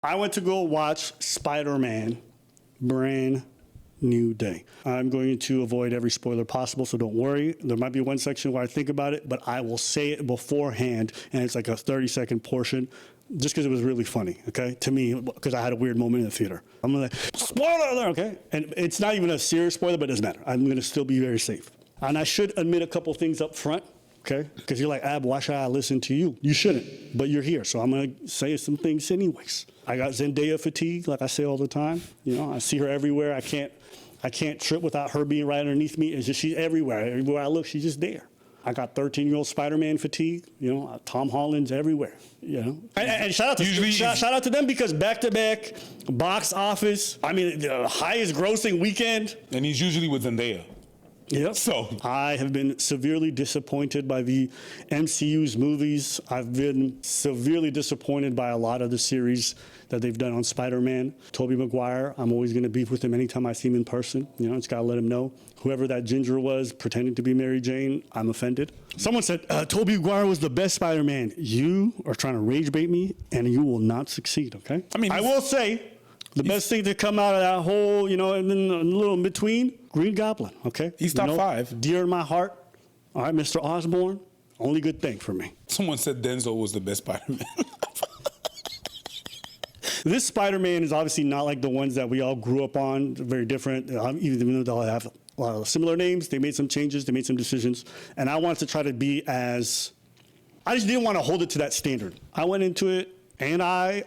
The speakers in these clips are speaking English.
I went to go watch Spider-Man Brand New Day. I'm going to avoid every spoiler possible, so don't worry. There might be one section where I think about it, but I will say it beforehand, and it's like a 30-second portion, just because it was really funny, okay? To me, because I had a weird moment in the theater. I'm gonna, spoiler alert, okay? And it's not even a serious spoiler, but it doesn't matter. I'm gonna still be very safe. And I should admit a couple things up front, okay? Because you're like, Ab, why should I listen to you? You shouldn't, but you're here, so I'm gonna say some things anyways. I got Zendaya fatigue, like I say all the time. You know, I see her everywhere. I can't trip without her being right underneath me. It's just she's everywhere. Everywhere I look, she's just there. I got 13-year-old Spider-Man fatigue. You know, Tom Holland's everywhere. You know, and shout out to them because back-to-back box office. I mean, the highest grossing weekend. And he's usually with Zendaya. Yep. So I have been severely disappointed by the MCU's movies. I've been severely disappointed by a lot of the series that they've done on Spider-Man. Tobey Maguire, I'm always going to beef with him anytime I see him in person. You know, just got to let him know. Whoever that ginger was pretending to be Mary Jane, I'm offended. Someone said, Tobey Maguire was the best Spider-Man. You are trying to rage bait me, and you will not succeed, okay? I mean, I will say, the best thing to come out of that whole, you know, and then a little in between, Green Goblin, okay? He's top 5. Dear in my heart. All right, Mr. Osborn, only good thing for me. Someone said Denzel was the best Spider-Man. This Spider-Man is obviously not like the ones that we all grew up on. They're very different. Even though they have a lot of similar names, they made some changes, they made some decisions. And I wanted to try to be I just didn't want to hold it to that standard. I went into it and I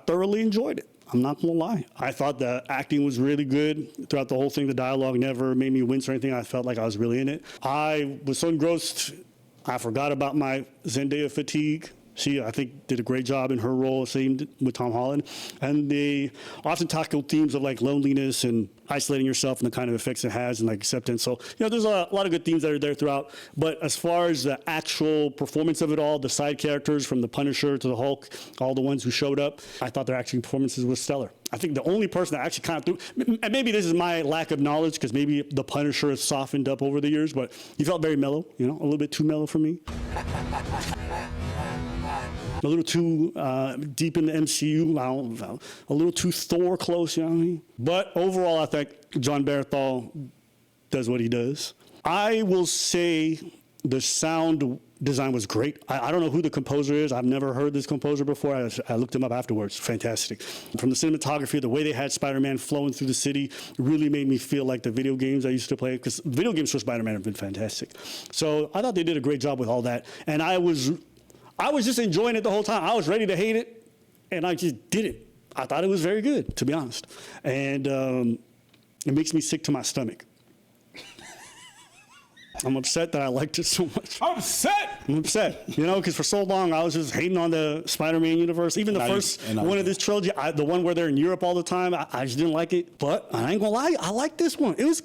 thoroughly enjoyed it. I'm not gonna lie. I thought the acting was really good throughout the whole thing. The dialogue never made me wince or anything. I felt like I was really in it. I was so engrossed, I forgot about my Zendaya fatigue. She, I think, did a great job in her role, same with Tom Holland. And they often tackle themes of like loneliness and isolating yourself and the kind of effects it has and like acceptance. So, you know, there's a lot of good themes that are there throughout. But as far as the actual performance of it all, the side characters from the Punisher to the Hulk, all the ones who showed up, I thought their acting performances was stellar. I think the only person that actually kind of threw, and maybe this is my lack of knowledge because maybe the Punisher has softened up over the years, but he felt very mellow, you know, a little bit too mellow for me. A little too deep in the MCU, a little too Thor close, you know what I mean? But overall, I think John Bernthal does what he does. I will say the sound design was great. I don't know who the composer is. I've never heard this composer before. I looked him up afterwards. Fantastic. From the cinematography, the way they had Spider-Man flowing through the city really made me feel like the video games I used to play, because video games for Spider-Man have been fantastic. So I thought they did a great job with all that. And I was just enjoying it the whole time. I was ready to hate it, and I just didn't. I thought it was very good, to be honest. And it makes me sick to my stomach. I'm upset that I liked it so much. I'm upset, you know, because for so long I was just hating on the Spider-Man universe. Even the first one of this trilogy, the one where they're in Europe all the time, I just didn't like it. But I ain't gonna lie, I like this one. It was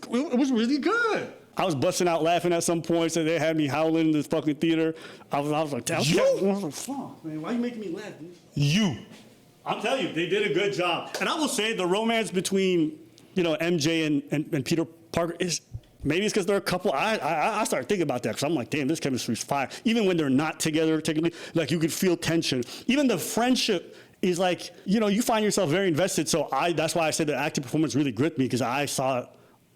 really good. I was busting out laughing at some points, and they had me howling in this fucking theater. I was like, fuck, man, why are you making me laugh, dude? I'm telling you, they did a good job. And I will say the romance between, you know, MJ and Peter Parker is, maybe it's because they're a couple. I started thinking about that because I'm like, damn, this chemistry's fire. Even when they're not together, technically, like you could feel tension. Even the friendship is like, you know, you find yourself very invested. So that's why I said the acting performance really gripped me, because I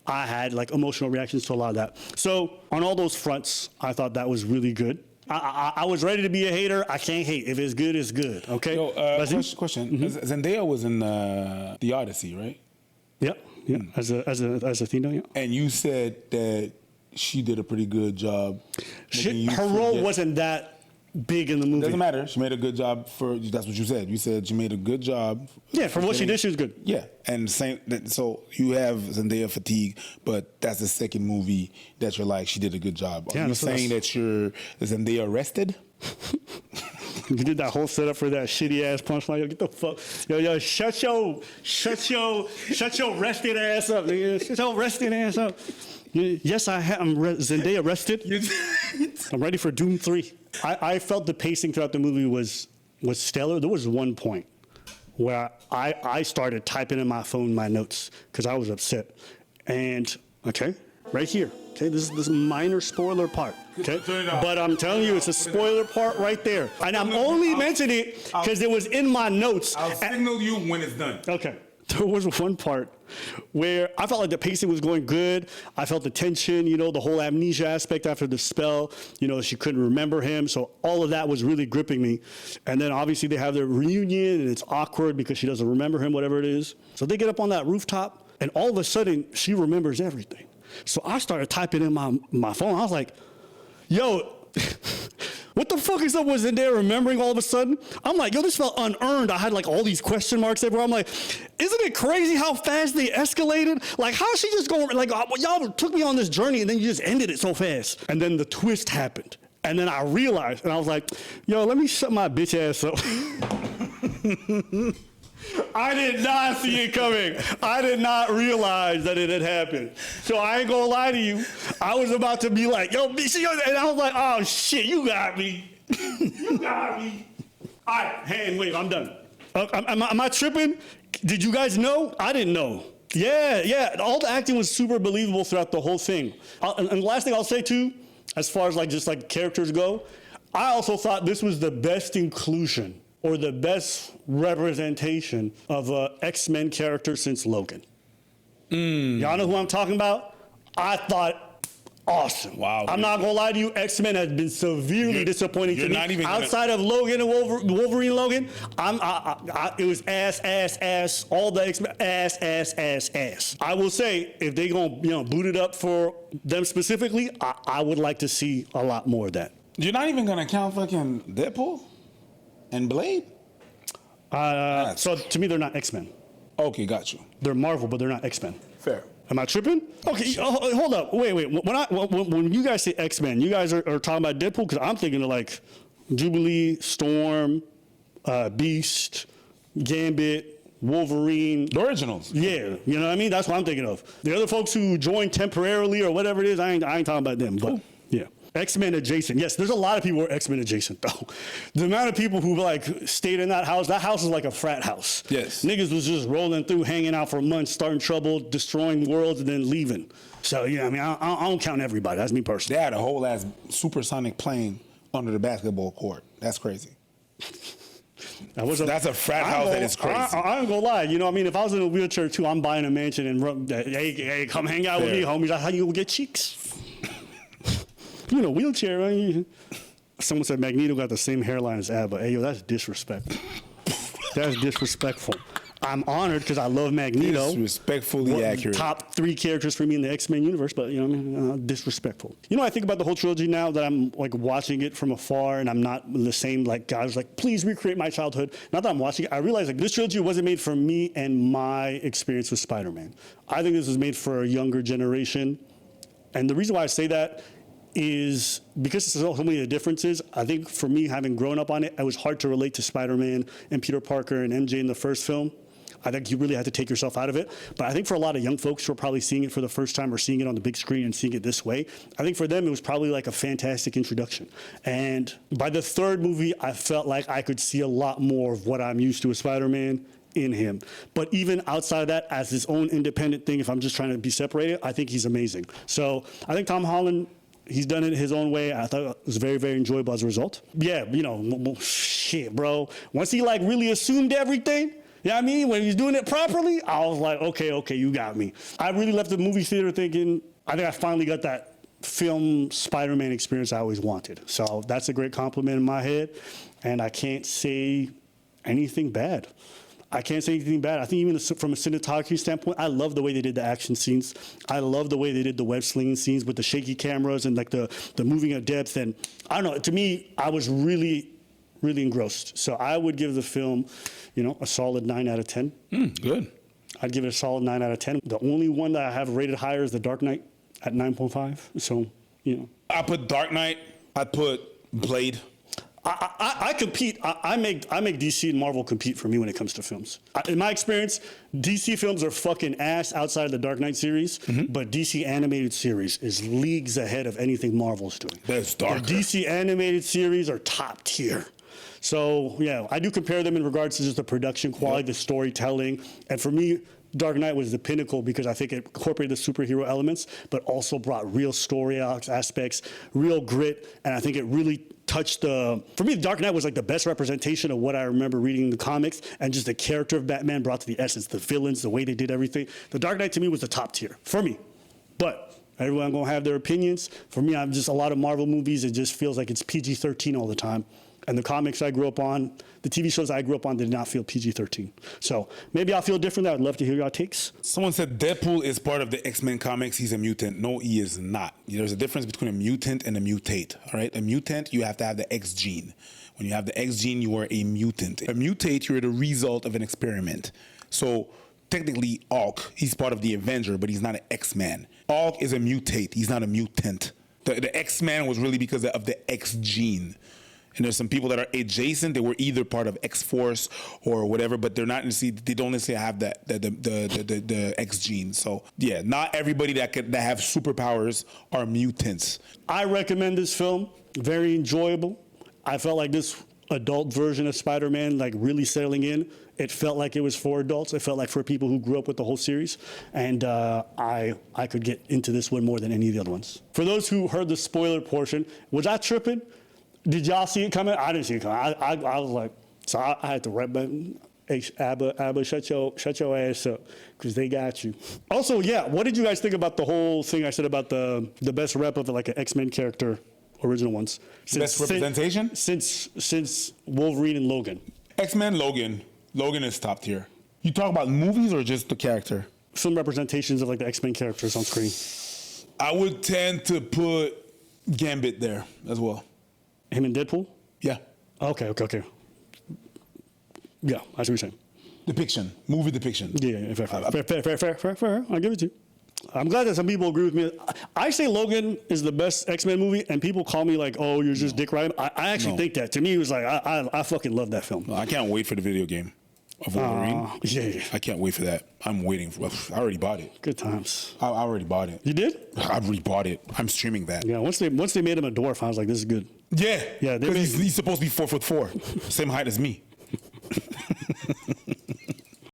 had like emotional reactions to a lot of that. So on all those fronts, I thought that was really good. I was ready to be a hater. I can't hate. If it's good, it's good. Okay. Yo, question. Mm-hmm. Zendaya was in the Odyssey, right? Yep. Yeah. As Athena. Yeah. And you said that she did a pretty good job. Her role wasn't that big in the movie. Doesn't matter. She made a good job that's what you said. You said she made a good job. Yeah, for what she did, she was good. Yeah, and so you have Zendaya fatigue, but that's the second movie that you're like, she did a good job. Are you saying that you're Zendaya arrested? You did that whole setup for that shitty ass punchline. Yo, get the fuck. Yo, shut your rested ass up, nigga. Shut your rested ass up. Yes, I'm Zendaya arrested. I'm ready for Doom 3. I felt the pacing throughout the movie was stellar. There was one point where I started typing in my phone my notes because I was upset. And, okay, right here. Okay, this is this minor spoiler part. Okay, Turn it off. but I'm telling you, it's a spoiler part right there, and I'm only mentioning it because it was in my notes. I'll signal you when it's done. Okay. There was one part where I felt like the pacing was going good. I felt the tension, you know, the whole amnesia aspect after the spell. You know, she couldn't remember him. So all of that was really gripping me. And then obviously they have their reunion and it's awkward because she doesn't remember him, whatever it is. So they get up on that rooftop and all of a sudden she remembers everything. So I started typing in my phone. I was like, yo, what the fuck is up was in there remembering all of a sudden? I'm like, yo, this felt unearned. I had like all these question marks everywhere. I'm like, isn't it crazy how fast they escalated? Like, how she just going, like, y'all took me on this journey and then you just ended it so fast. And then the twist happened. And then I realized, and I was like, yo, let me shut my bitch ass up. I did not see it coming. I did not realize that it had happened. So I ain't gonna lie to you. I was about to be like, yo, bitch, and I was like, oh shit, you got me. You got me. All right, hand wave, I'm done. Am I tripping? Did you guys know? I didn't know. Yeah. All the acting was super believable throughout the whole thing. And the last thing I'll say too, as far as like just like characters go, I also thought this was the best inclusion or the best representation of an X-Men character since Logan. Y'all know who I'm talking about? I thought, awesome. Wow. I'm not gonna lie to you, X-Men has been severely disappointing to me. not even Outside of Logan and Wolverine Logan, it was ass, all the X-Men, ass. I will say, if they gonna boot it up for them specifically, I would like to see a lot more of that. You're not even gonna count fucking Deadpool and Blade? So to me, they're not X-Men. Okay, got you. They're Marvel, but they're not X-Men. Fair. Am I tripping? Okay, hold up. Wait. When you guys say X-Men, you guys are talking about Deadpool? Because I'm thinking of like Jubilee, Storm, Beast, Gambit, Wolverine. The originals. Yeah, you know what I mean? That's what I'm thinking of. The other folks who joined temporarily or whatever it is, I ain't talking about them. But Cool. yeah. X-Men adjacent. Yes, there's a lot of people who are X-Men adjacent though. The amount of people who like stayed in that house is like a frat house. Yes. Niggas was just rolling through, hanging out for months, starting trouble, destroying worlds, and then leaving. So yeah, I mean, I don't count everybody. That's me personally. They had a whole ass supersonic plane under the basketball court. That's crazy. That's a frat house that is crazy. I ain't gonna lie. You know what I mean? If I was in a wheelchair too, I'm buying a mansion and hey, come hang out with me, homies. That's how you gonna get cheeks. You know, wheelchair, right? Someone said Magneto got the same hairline as Ab, but hey, yo, that's disrespectful. That's disrespectful. I'm honored because I love Magneto. Disrespectfully accurate. Top 3 characters for me in the X-Men universe, but you know what I mean? Disrespectful. You know, I think about the whole trilogy now that I'm like watching it from afar and I'm not the same like guys like, please recreate my childhood. Now that I'm watching it, I realize like this trilogy wasn't made for me and my experience with Spider-Man. I think this was made for a younger generation. And the reason why I say that is because there's so many differences. I think for me, having grown up on it, it was hard to relate to Spider-Man and Peter Parker and MJ in the first film. I think you really had to take yourself out of it. But I think for a lot of young folks who are probably seeing it for the first time or seeing it on the big screen and seeing it this way, I think for them it was probably like a fantastic introduction. And by the third movie, I felt like I could see a lot more of what I'm used to with Spider-Man in him. But even outside of that, as his own independent thing, if I'm just trying to be separated, I think he's amazing. So I think Tom Holland, he's done it his own way. I thought it was very, very enjoyable as a result. Yeah, you know, shit, bro. Once he like really assumed everything, you know what I mean? When he's doing it properly, I was like, okay, you got me. I really left the movie theater thinking, I think I finally got that film Spider-Man experience I always wanted. So that's a great compliment in my head. And I can't say anything bad. I can't say anything bad. I think even from a cinematography standpoint, I love the way they did the action scenes. I love the way they did the web slinging scenes with the shaky cameras and like the moving at depth. And I don't know, to me, I was really, really engrossed. So I would give the film, you know, a solid 9 out of 10. Good. I'd give it a solid 9 out of 10. The only one that I have rated higher is The Dark Knight at 9.5. So, you know. I put Dark Knight. I put Blade. I compete. I make DC and Marvel compete for me when it comes to films. In my experience, DC films are fucking ass outside of the Dark Knight series, but DC animated series is leagues ahead of anything Marvel's doing. That's darker. The DC animated series are top tier. So yeah, I do compare them in regards to just the production quality, the storytelling, and for me, Dark Knight was the pinnacle because I think it incorporated the superhero elements, but also brought real story aspects, real grit, and I think it really touched for me, Dark Knight was like the best representation of what I remember reading in the comics, and just the character of Batman brought to the essence, the villains, the way they did everything. The Dark Knight to me was the top tier, for me. But everyone gonna have their opinions. For me, I'm just a lot of Marvel movies, it just feels like it's PG-13 all the time. And the comics I grew up on, the TV shows I grew up on did not feel PG-13. So maybe I'll feel differently. I'd love to hear your takes. Someone said Deadpool is part of the X-Men comics. He's a mutant. No, he is not. There's a difference between a mutant and a mutate, all right? A mutant, you have to have the X gene. When you have the X gene, you are a mutant. A mutate, you're the result of an experiment. So technically, Hulk, he's part of the Avenger, but he's not an X-Man. Hulk is a mutate. He's not a mutant. The X-Man was really because of the X gene. And there's some people that are adjacent. They were either part of X-Force or whatever, but they're not necessarily. They don't necessarily have the X gene. So yeah, not everybody that have superpowers are mutants. I recommend this film. Very enjoyable. I felt like this adult version of Spider-Man, like really settling in. It felt like it was for adults. It felt like for people who grew up with the whole series. And I could get into this one more than any of the other ones. For those who heard the spoiler portion, was I tripping? Did y'all see it coming? I didn't see it coming. I was like, so I had to write back, hey, Abba, shut your ass up, because they got you. Also, yeah, what did you guys think about the whole thing I said about the best rep of like an X-Men character, original ones? Best representation? Since Wolverine and Logan. X-Men, Logan. Logan is top tier. You talk about movies or just the character? Some representations of like the X-Men characters on screen. I would tend to put Gambit there as well. Him and Deadpool? Yeah. Okay. Yeah, I see what you're saying. Depiction. Movie depiction. Yeah, fair. I'll give it to you. I'm glad that some people agree with me. I say Logan is the best X-Men movie, and people call me like, oh, you're just dick riding. I actually think that. To me, it was like, I fucking love that film. I can't wait for the video game of Wolverine. Yeah. I can't wait for that. I'm waiting for I already bought it. Good times. I already bought it. You did? I already bought it. I'm streaming that. Yeah, once they made him a dwarf, I was like, this is good. Yeah. Because he's supposed to be 4'4", same height as me.